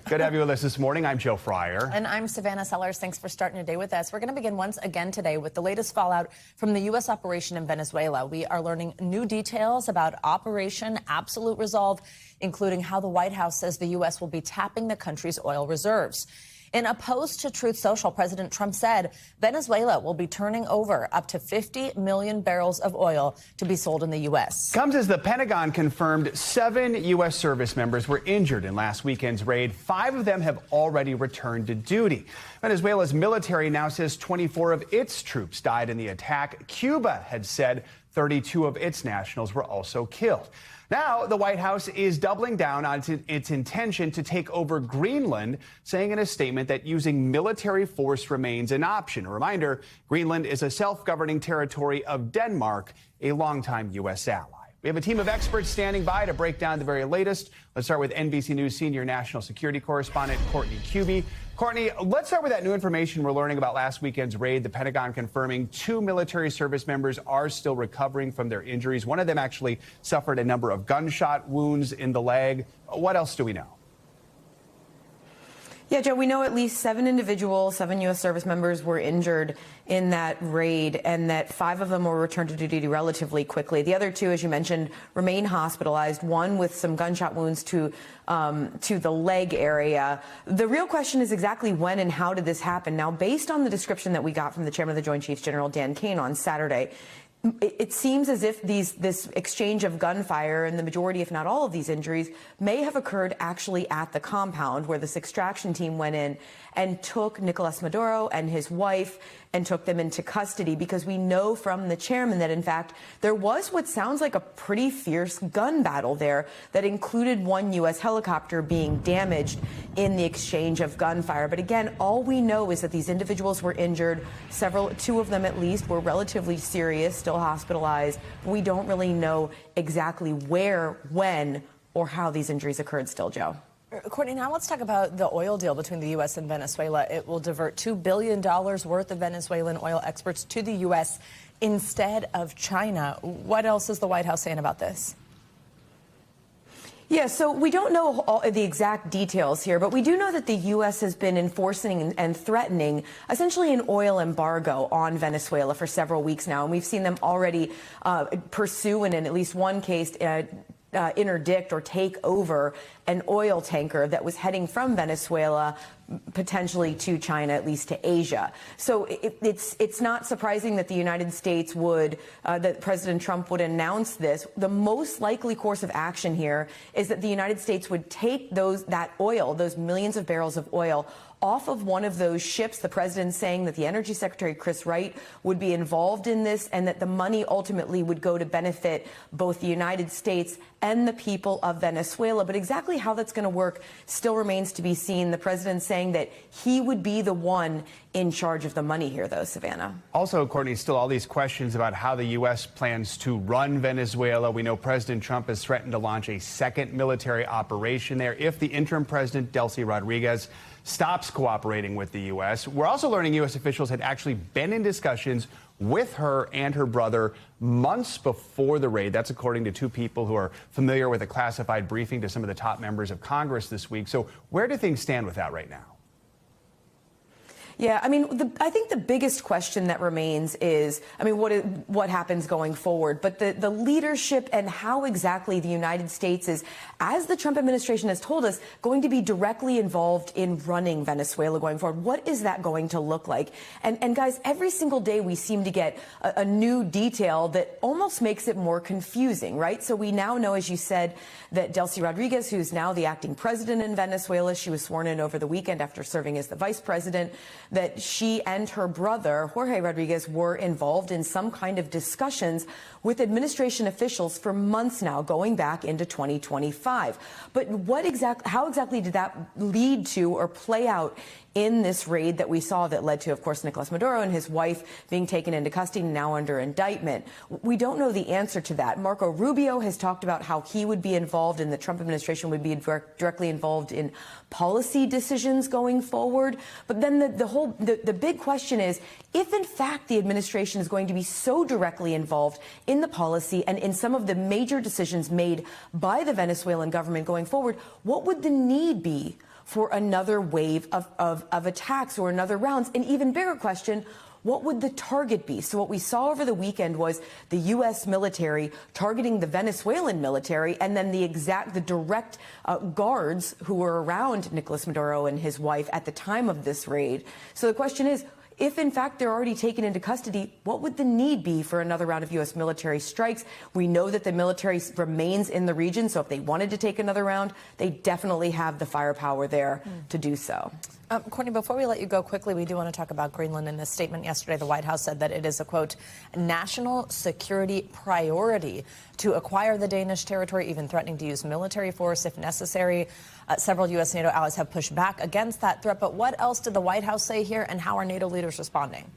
Good to have you with us this morning. I'm Joe Fryer. And I'm Savannah Sellers. Thanks for starting your day with us. We're going to begin once again today with the latest fallout from the U.S. operation in Venezuela. We are learning new details about Operation Absolute Resolve, including how the White House says the U.S. will be tapping the country's oil reserves. In a post to Truth Social, President Trump said Venezuela will be turning over up to 50 million barrels of oil to be sold in the U.S. Comes as the Pentagon confirmed 7 U.S. service members were injured in last weekend's raid. 5 of them have already returned to duty. Venezuela's military now says 24 of its troops died in the attack. Cuba had said 32 of its nationals were also killed. Now, the White House is doubling down on its intention to take over Greenland, saying in a statement that using military force remains an option. A reminder, Greenland is a self-governing territory of Denmark, a longtime U.S. ally. We have a team of experts standing by to break down the very latest. Let's start with NBC News senior national security correspondent Courtney Cubey. Courtney, let's start with that new information we're learning about last weekend's raid. The Pentagon confirming 2 military service members are still recovering from their injuries. One of them actually suffered a number of gunshot wounds in the leg. What else do we know? Yeah, Joe, we know at least 7 individuals, 7 U.S. service members were injured in that raid, and that 5 of them were returned to duty relatively quickly. The other 2, as you mentioned, remain hospitalized, one with some gunshot wounds to the leg area. The real question is exactly when and how did this happen? Now, based on the description that we got from the chairman of the Joint Chiefs, General Dan Kane, on Saturday, it seems as if this exchange of gunfire and the majority, if not all of these injuries, may have occurred actually at the compound where this extraction team went in and took Nicolas Maduro and his wife and took them into custody, because we know from the chairman that, in fact, there was what sounds like a pretty fierce gun battle there that included 1 U.S. helicopter being damaged in the exchange of gunfire. But again, all we know is that these individuals were injured. 2 of them at least were relatively serious, still hospitalized. We don't really know exactly where, when, or how these injuries occurred still, Joe. Courtney, now let's talk about the oil deal between the U.S. and Venezuela. It will divert $2 billion worth of Venezuelan oil exports to the U.S. instead of China. What else is the White House saying about this? Yeah, so we don't know all the exact details here, but we do know that the U.S. has been enforcing and threatening essentially an oil embargo on Venezuela for several weeks now. And we've seen them already pursue and in at least one case interdict or take over an oil tanker that was heading from Venezuela potentially to China, at least to Asia. So it's not surprising that the United States would, that President Trump would announce this. The most likely course of action here is that the United States would take that oil, those millions of barrels of oil, off of one of those ships. The president's saying that the Energy Secretary, Chris Wright, would be involved in this, and that the money ultimately would go to benefit both the United States and the people of Venezuela. But exactly how that's going to work still remains to be seen. The president's saying that he would be the one in charge of the money here, though, Savannah. Also, Courtney, still all these questions about how the U.S. plans to run Venezuela. We know President Trump has threatened to launch a second military operation there if the interim president, Delcy Rodriguez, stops cooperating with the U.S. We're also learning U.S. officials had actually been in discussions with her and her brother months before the raid. That's according to 2 people who are familiar with a classified briefing to some of the top members of Congress this week. So where do things stand with that right now? Yeah, I mean, I think the biggest question that remains is, I mean, what happens going forward? But the leadership and how exactly the United States is, as the Trump administration has told us, going to be directly involved in running Venezuela going forward. What is that going to look like? And guys, every single day we seem to get a new detail that almost makes it more confusing, right? So we now know, as you said, that Delcy Rodriguez, who's now the acting president in Venezuela, she was sworn in over the weekend after serving as the vice president, that she and her brother, Jorge Rodriguez, were involved in some kind of discussions with administration officials for months now, going back into 2025. But how exactly did that lead to or play out in this raid that we saw that led to, of course, Nicolas Maduro and his wife being taken into custody and now under indictment? We don't know the answer to that. Marco Rubio has talked about how he would be involved and the Trump administration would be directly involved in policy decisions going forward. But then the big question is, if in fact the administration is going to be so directly involved in the policy and in some of the major decisions made by the Venezuelan government going forward, what would the need be for another wave of attacks or another rounds. An even bigger question, what would the target be? So what we saw over the weekend was the U.S. military targeting the Venezuelan military, and then the direct guards who were around Nicolas Maduro and his wife at the time of this raid. So the question is, if, in fact, they're already taken into custody, what would the need be for another round of U.S. military strikes? We know that the military remains in the region, so if they wanted to take another round, they definitely have the firepower there to do so. Courtney, before we let you go quickly, we do want to talk about Greenland. In a statement yesterday, the White House said that it is a, quote, national security priority to acquire the Danish territory, even threatening to use military force if necessary. Several U.S. NATO allies have pushed back against that threat. But what else did the White House say here, and how are NATO leaders responding?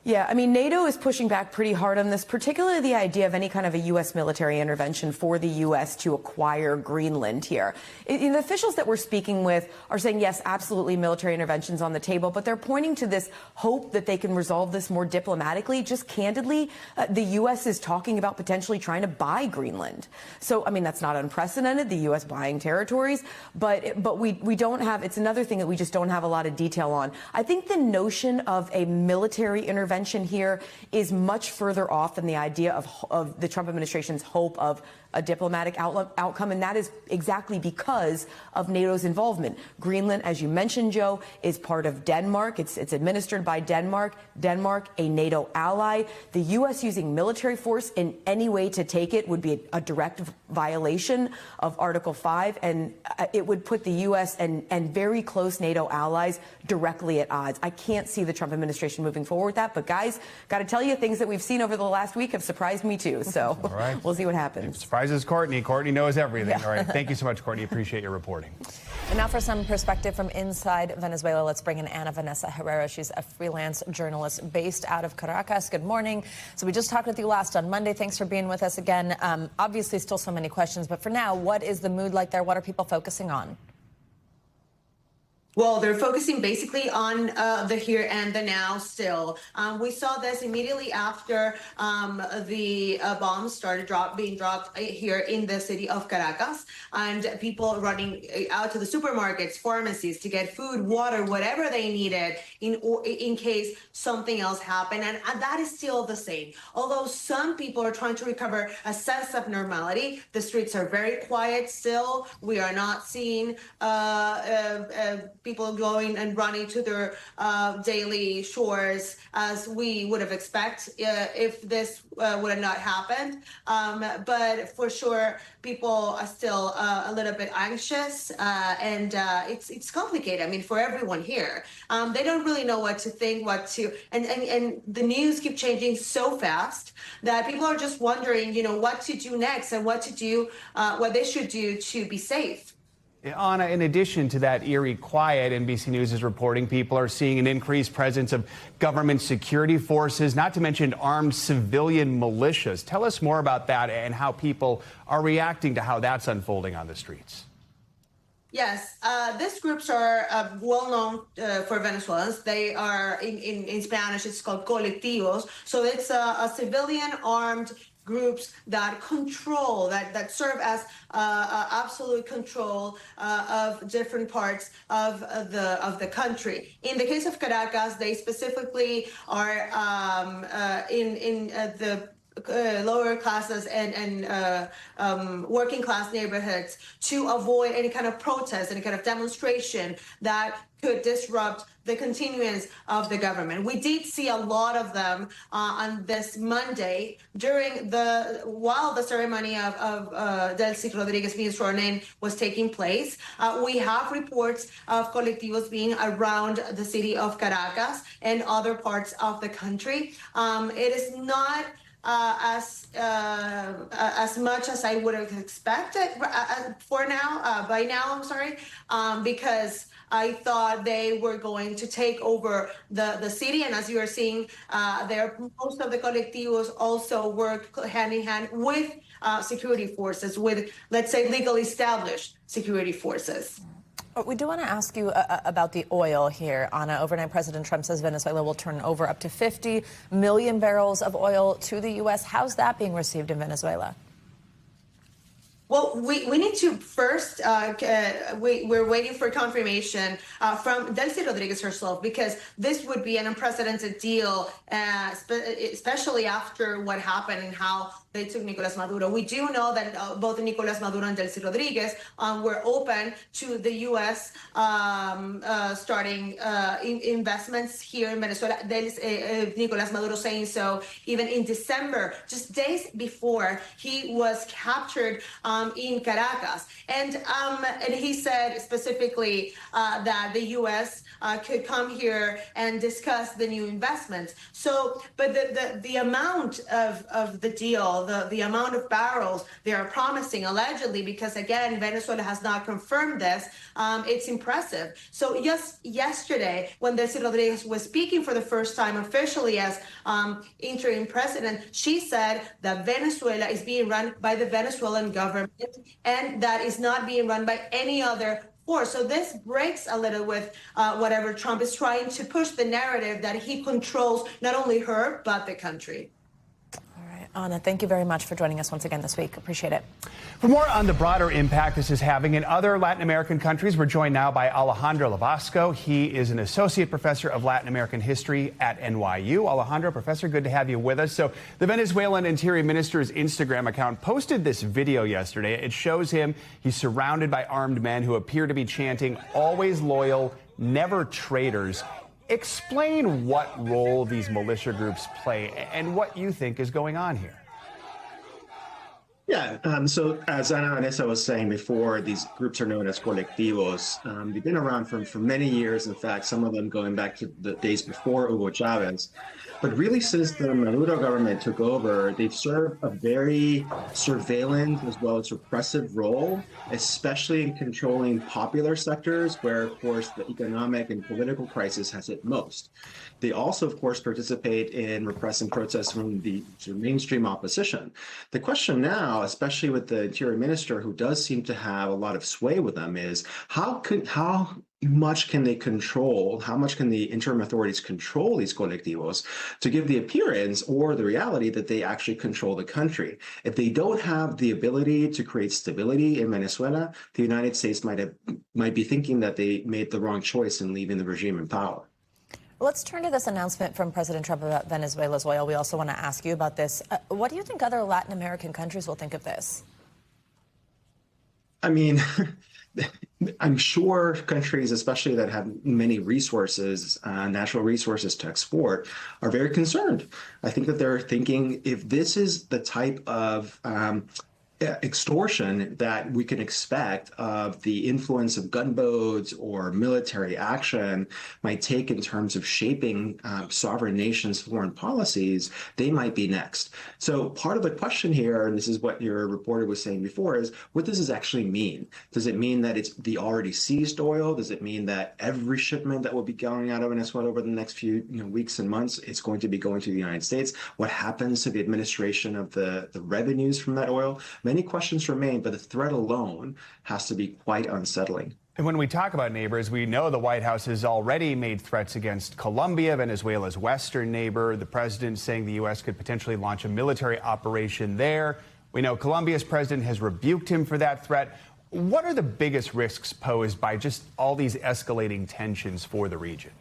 Yeah, I mean, NATO is pushing back pretty hard on this, particularly the idea of any kind of a U.S. military intervention for the U.S. to acquire Greenland here. The officials that we're speaking with are saying, yes, absolutely, military interventions on the table, but they're pointing to this hope that they can resolve this more diplomatically. Just candidly, the U.S. is talking about potentially trying to buy Greenland. So, I mean, that's not unprecedented, the U.S. buying territories, but we don't have, it's another thing that we just don't have a lot of detail on. I think the notion of a military intervention here is much further off than the idea of the Trump administration's hope of a diplomatic outcome, and that is exactly because of NATO's involvement. Greenland, as you mentioned, Joe, is part of Denmark. It's administered by Denmark. Denmark, a NATO ally. The U.S. using military force in any way to take it would be a direct violation of Article 5, and it would put the U.S. and very close NATO allies directly at odds. I can't see the Trump administration moving forward with that, but guys, got to tell you, things that we've seen over the last week have surprised me too, so right. We'll see what happens. Surprises Courtney. Courtney knows everything. Yeah. All right, thank you so much, Courtney. Appreciate your reporting. And now for some perspective from inside Venezuela, let's bring in Ana Vanessa Herrera. She's a freelance journalist based out of Caracas. Good morning. So we just talked with you last on Monday. Thanks for being with us again. Obviously, still so many questions, but for now, what is the mood like there? What are people focusing on? Well, they're focusing basically on the here and the now still. We saw this immediately after the bombs started being dropped here in the city of Caracas, and people running out to the supermarkets, pharmacies to get food, water, whatever they needed in case something else happened. And that is still the same. Although some people are trying to recover a sense of normality, the streets are very quiet still. We are not seeing people going and running to their daily chores as we would have expected if this would have not happened. But for sure, people are still a little bit anxious, and it's complicated. I mean, for everyone here, they don't really know what to think, and the news keep changing so fast that people are just wondering, what to do next and what they should do to be safe. Anna, in addition to that eerie quiet, NBC News is reporting people are seeing an increased presence of government security forces, not to mention armed civilian militias. Tell us more about that and how people are reacting to how that's unfolding on the streets. Yes, these groups are well known for Venezuelans. They are, in Spanish, it's called colectivos. So it's a civilian armed groups that control, that serve as absolute control of different parts of the country. In the case of Caracas, they specifically are in the lower classes and working class neighborhoods to avoid any kind of protest, any kind of demonstration that could disrupt the continuance of the government. We did see a lot of them on this Monday while the ceremony of Delcy Rodriguez being sworn in was taking place. We have reports of colectivos being around the city of Caracas and other parts of the country. It is not as much as I would have expected by now, because I thought they were going to take over the city. And as you are seeing, most of the colectivos also work hand in hand with security forces, with, let's say, legally established security forces. We do want to ask you about the oil here, Anna. Overnight, President Trump says Venezuela will turn over up to 50 million barrels of oil to the U.S. How's that being received in Venezuela? Well, we need to first, we're waiting for confirmation from Delcy Rodriguez herself, because this would be an unprecedented deal, especially after what happened and how they took Nicolas Maduro. We do know that both Nicolas Maduro and Delcy Rodriguez were open to the U.S. Starting investments here in Venezuela. Nicolas Maduro saying so even in December, just days before he was captured in Caracas. And he said specifically that the U.S. Could come here and discuss the new investments. So, but the amount of the deal, the amount of barrels they are promising, allegedly, because again, Venezuela has not confirmed this, it's impressive. So yesterday, when Delcy Rodriguez was speaking for the first time officially as interim president, she said that Venezuela is being run by the Venezuelan government and that is not being run by any other force. So this breaks a little with whatever Trump is trying to push, the narrative that he controls not only her, but the country. Ana, thank you very much for joining us once again this week. Appreciate it. For more on the broader impact this is having in other Latin American countries, we're joined now by Alejandro Lavasco. He is an associate professor of Latin American history at NYU. Alejandro, professor, good to have you with us. So the Venezuelan Interior Minister's Instagram account posted this video yesterday. It shows him. He's surrounded by armed men who appear to be chanting, "Always loyal, never traitors." Explain what role these militia groups play and what you think is going on here. Yeah, so as Ana Vanessa was saying before, these groups are known as colectivos. They've been around for many years, in fact, some of them going back to the days before Hugo Chavez. But really, since the Maduro government took over, they've served a very surveillance as well as repressive role, especially in controlling popular sectors where, of course, the economic and political crisis has hit most. They also, of course, participate in repressing protests from the mainstream opposition. The question now, especially with the Interior Minister, who does seem to have a lot of sway with them, is how much can they control, how much can the interim authorities control these colectivos to give the appearance or the reality that they actually control the country? If they don't have the ability to create stability in Venezuela, the United States might be thinking that they made the wrong choice in leaving the regime in power. Let's turn to this announcement from President Trump about Venezuela's oil. We also want to ask you about this. What do you think other Latin American countries will think of this? I mean, I'm sure countries, especially that have many resources, natural resources to export, are very concerned. I think that they're thinking, if this is the type of extortion that we can expect of the influence of gunboats or military action might take in terms of shaping sovereign nations' foreign policies, they might be next. So part of the question here, and this is what your reporter was saying before, is what does this actually mean? Does it mean that it's the already seized oil? Does it mean that every shipment that will be going out of Venezuela over the next few weeks and months is going to be going to the United States? What happens to the administration of the revenues from that oil? Many questions remain, but the threat alone has to be quite unsettling. And when we talk about neighbors, we know the White House has already made threats against Colombia, Venezuela's western neighbor. The president saying the U.S. could potentially launch a military operation there. We know Colombia's president has rebuked him for that threat. What are the biggest risks posed by just all these escalating tensions for the region?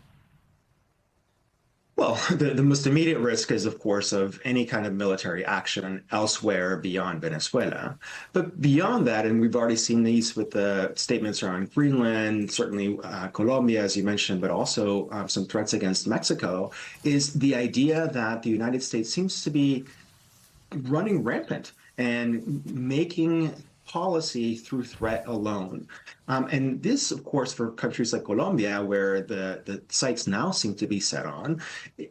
Well, the most immediate risk is, of course, of any kind of military action elsewhere beyond Venezuela. But beyond that, and we've already seen these with the statements around Greenland, certainly Colombia, as you mentioned, but also some threats against Mexico, is the idea that the United States seems to be running rampant and making policy through threat alone. And this, of course, for countries like Colombia, where the sights now seem to be set on,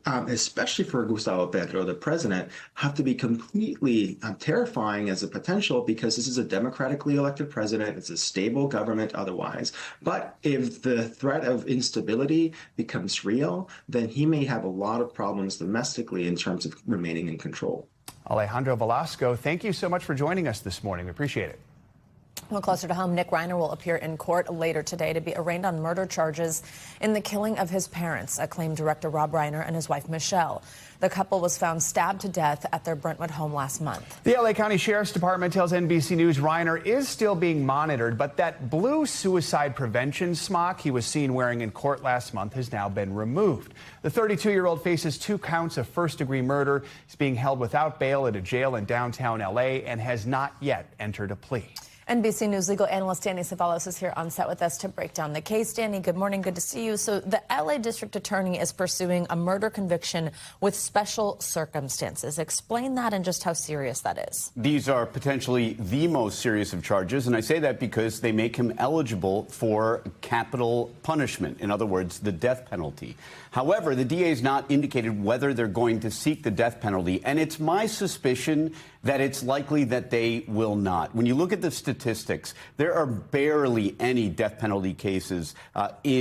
especially for Gustavo Petro, the president, have to be completely terrifying as a potential, because this is a democratically elected president. It's a stable government otherwise. But if the threat of instability becomes real, then he may have a lot of problems domestically in terms of remaining in control. Alejandro Velasco, thank you so much for joining us this morning. We appreciate it. Well, closer to home, Nick Reiner will appear in court later today to be arraigned on murder charges in the killing of his parents, acclaimed director Rob Reiner and his wife Michelle. The couple was found stabbed to death at their Brentwood home last month. The LA County Sheriff's Department tells NBC News Reiner is still being monitored, but that blue suicide prevention smock he was seen wearing in court last month has now been removed. The 32-year-old faces 2 counts of first-degree murder. He's being held without bail at a jail in downtown LA and has not yet entered a plea. NBC News legal analyst Danny Cevallos is here on set with us to break down the case. Danny, good morning. Good to see you. So the LA District Attorney is pursuing a murder conviction with special circumstances. Explain that and just how serious that is. These are potentially the most serious of charges, and I say that because they make him eligible for capital punishment, in other words, the death penalty. However, the DA has not indicated whether they're going to seek the death penalty, and it's my suspicion that it's likely that they will not. When you look at the statistics, there are barely any death penalty cases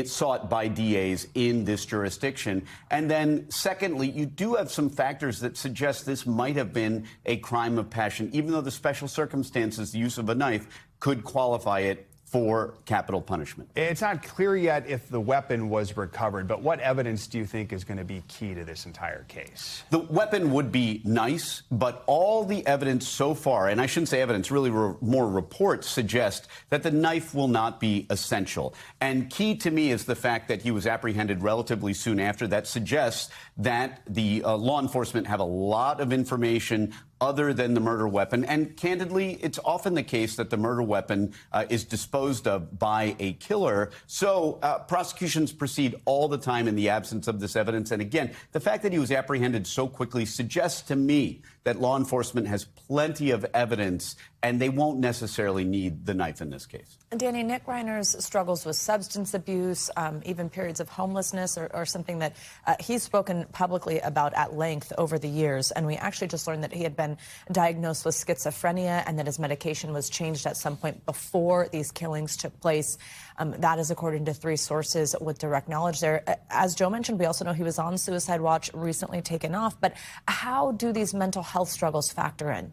sought by DAs in this jurisdiction. And then, secondly, you do have some factors that suggest this might have been a crime of passion, even though the special circumstances, the use of a knife, could qualify it for capital punishment. It's not clear yet if the weapon was recovered, but what evidence do you think is going to be key to this entire case? The weapon would be nice, but all the evidence so far, and I shouldn't say evidence, really more reports suggest that the knife will not be essential. And key to me is the fact that he was apprehended relatively soon after. That suggests that the law enforcement have a lot of information other than the murder weapon. And candidly, it's often the case that the murder weapon is disposed of by a killer. So prosecutions proceed all the time in the absence of this evidence. And again, the fact that he was apprehended so quickly suggests to me that law enforcement has plenty of evidence and they won't necessarily need the knife in this case. Danny, Nick Reiner's struggles with substance abuse, even periods of homelessness, or something that he's spoken publicly about at length over the years. And we actually just learned that he had been diagnosed with schizophrenia and that his medication was changed at some point before these killings took place. That is according to 3 sources with direct knowledge there. As Joe mentioned, we also know he was on suicide watch, recently taken off. But how do these mental health struggles factor in?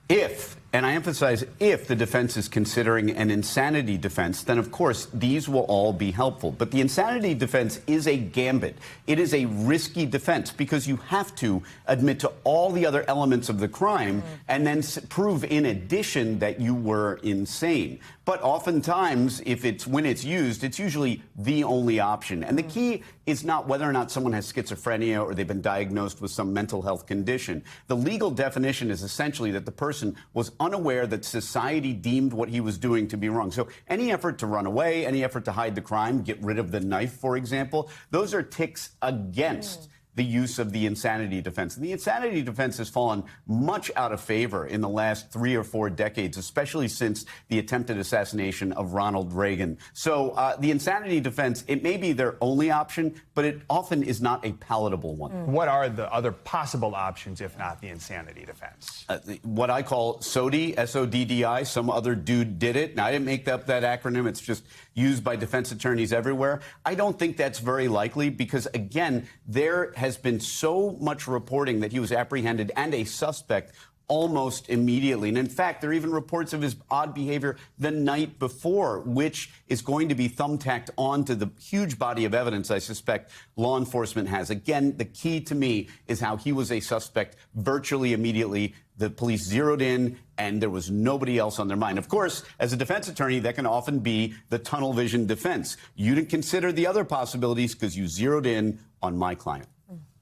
If, and I emphasize if, the defense is considering an insanity defense, then of course these will all be helpful. But the insanity defense is a gambit. It is a risky defense because you have to admit to all the other elements of the crime and then prove in addition that you were insane. But oftentimes, when it's used, it's usually the only option. And the key is not whether or not someone has schizophrenia or they've been diagnosed with some mental health condition. The legal definition is essentially that the person was unaware that society deemed what he was doing to be wrong. So any effort to run away, any effort to hide the crime, get rid of the knife, for example, those are ticks against the use of the insanity defense. And the insanity defense has fallen much out of favor in the last 3 or 4 decades, especially since the attempted assassination of Ronald Reagan. So the insanity defense, it may be their only option, but it often is not a palatable one. What are the other possible options, if not the insanity defense? What I call SODI, S-O-D-D-I, some other dude did it. Now, I didn't make up that acronym. It's just used by defense attorneys everywhere. I don't think that's very likely because, again, there has been so much reporting that he was apprehended and a suspect almost immediately. And in fact, there are even reports of his odd behavior the night before, which is going to be thumbtacked onto the huge body of evidence I suspect law enforcement has. Again, the key to me is how he was a suspect virtually immediately. The police zeroed in and there was nobody else on their mind. Of course, as a defense attorney, that can often be the tunnel vision defense. You didn't consider the other possibilities because you zeroed in on my client.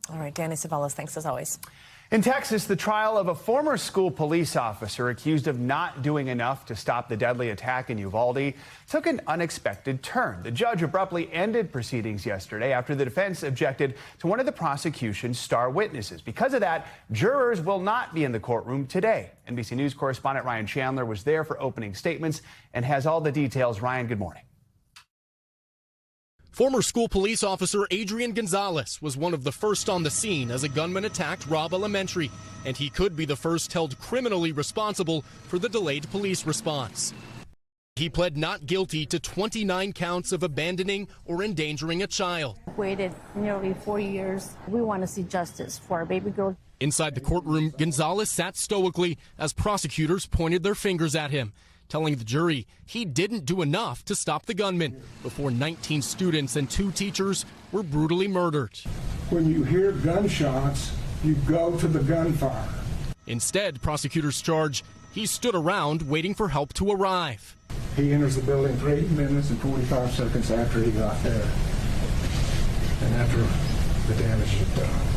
All right, Danny Cevallos, thanks as always. In Texas, the trial of a former school police officer accused of not doing enough to stop the deadly attack in Uvalde took an unexpected turn. The judge abruptly ended proceedings yesterday after the defense objected to one of the prosecution's star witnesses. Because of that, jurors will not be in the courtroom today. NBC News correspondent Ryan Chandler was there for opening statements and has all the details. Ryan, good morning. Former school police officer Adrian Gonzalez was one of the first on the scene as a gunman attacked Robb Elementary, and he could be the first held criminally responsible for the delayed police response. He pled not guilty to 29 counts of abandoning or endangering a child. Waited nearly 4 years. We want to see justice for our baby girl. Inside the courtroom, Gonzalez sat stoically as prosecutors pointed their fingers at him. telling the jury he didn't do enough to stop the gunman before 19 students and 2 teachers were brutally murdered. When you hear gunshots, you go to the gunfire. Instead, prosecutors charge he stood around waiting for help to arrive. He enters the building 3 minutes and 45 seconds after he got there, and after the damage was done.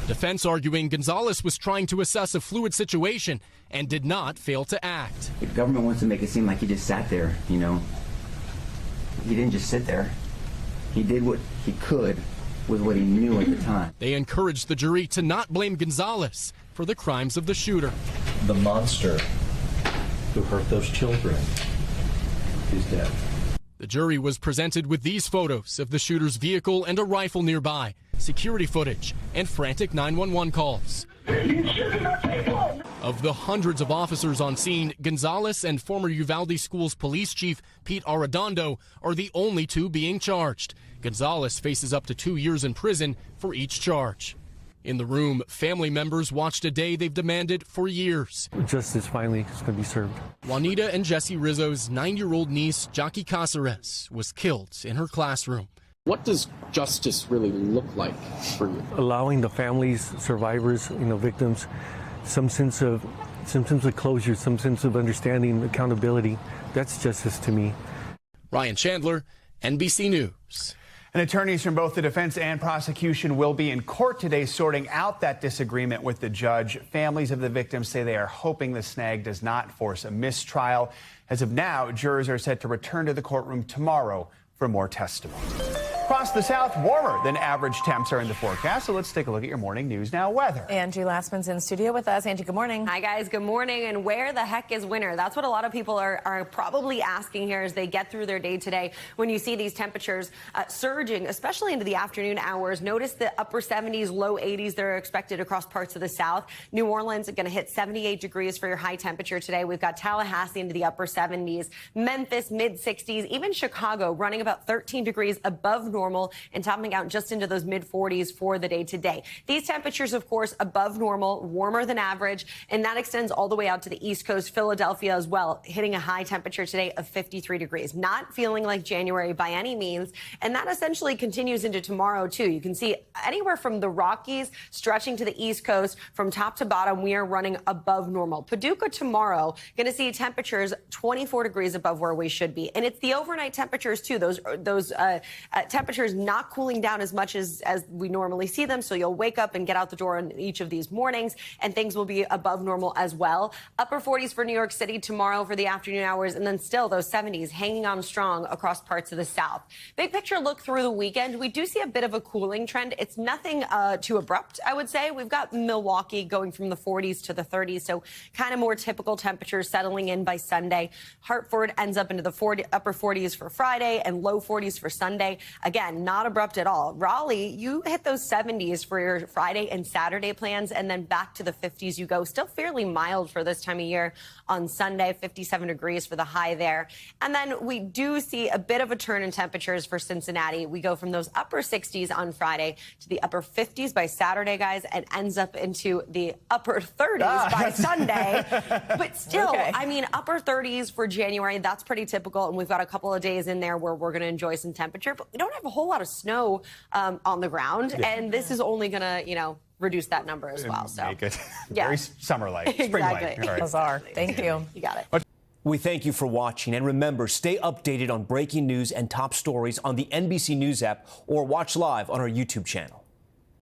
Defense arguing Gonzalez was trying to assess a fluid situation and did not fail to act. The government wants to make it seem like he just sat there, you know. He didn't just sit there. He did what he could with what he knew at the time. They encouraged the jury to not blame Gonzalez for the crimes of the shooter. The monster who hurt those children is dead. The jury was presented with these photos of the shooter's vehicle and a rifle nearby, security footage, and frantic 911 calls. Of the hundreds of officers on scene, Gonzalez and former Uvalde Schools police chief Pete Arredondo are the only 2 being charged. Gonzalez faces up to 2 years in prison for each charge. In the room, family members watched a day they've demanded for years. Justice finally is going to be served. Juanita and Jesse Rizzo's 9-year-old niece, Jackie Caceres, was killed in her classroom. What does justice really look like for you? Allowing the families, survivors, victims, some sense of closure, some sense of understanding, accountability. That's justice to me. Ryan Chandler, NBC News. And attorneys from both the defense and prosecution will be in court today sorting out that disagreement with the judge. Families of the victims say they are hoping the snag does not force a mistrial. As of now, jurors are set to return to the courtroom tomorrow for more testimony. Across the South, warmer than average temps are in the forecast. So let's take a look at your Morning News Now weather. Angie Lassman's in studio with us. Angie, good morning. Hi, guys. Good morning. And where the heck is winter? That's what a lot of people are probably asking here as they get through their day today. When you see these temperatures surging, especially into the afternoon hours, notice the upper 70s, low 80s that are expected across parts of the South. New Orleans is going to hit 78 degrees for your high temperature today. We've got Tallahassee into the upper 70s, Memphis, mid 60s, even Chicago running about 13 degrees above normal and topping out just into those mid 40s for the day today. These temperatures, of course, above normal, warmer than average, and that extends all the way out to the East Coast, Philadelphia as well, hitting a high temperature today of 53 degrees. Not feeling like January by any means, and that essentially continues into tomorrow, too. You can see anywhere from the Rockies stretching to the East Coast, from top to bottom, we are running above normal. Paducah tomorrow, going to see temperatures 24 degrees above where we should be, and it's the overnight temperatures, too. Those temperatures not cooling down as much as we normally see them. So you'll wake up and get out the door on each of these mornings and things will be above normal as well. Upper 40s for New York City tomorrow for the afternoon hours, and then still those 70s hanging on strong across parts of the South. Big picture look through the weekend. We do see a bit of a cooling trend. It's nothing too abrupt, I would say. We've got Milwaukee going from the 40s to the 30s. So kind of more typical temperatures settling in by Sunday. Hartford ends up into the upper 40s for Friday and low 40s for Sunday. Again, not abrupt at all. Raleigh, you hit those 70s for your Friday and Saturday plans, and then back to the 50s you go. Still fairly mild for this time of year on Sunday, 57 degrees for the high there. And then we do see a bit of a turn in temperatures for Cincinnati. We go from those upper 60s on Friday to the upper 50s by Saturday, guys, and ends up into the upper 30s by Sunday. But still, okay. I mean, upper 30s for January, that's pretty typical. And we've got a couple of days in there where we're going to enjoy some temperature, but we don't have a whole lot of snow on the ground. Yeah. And this is only going to, reduce that number as well. So make it very summer-like, spring-like. Exactly. Right. Bizarre. Thank you. You got it. We thank you for watching, and remember, stay updated on breaking news and top stories on the NBC News app or watch live on our YouTube channel.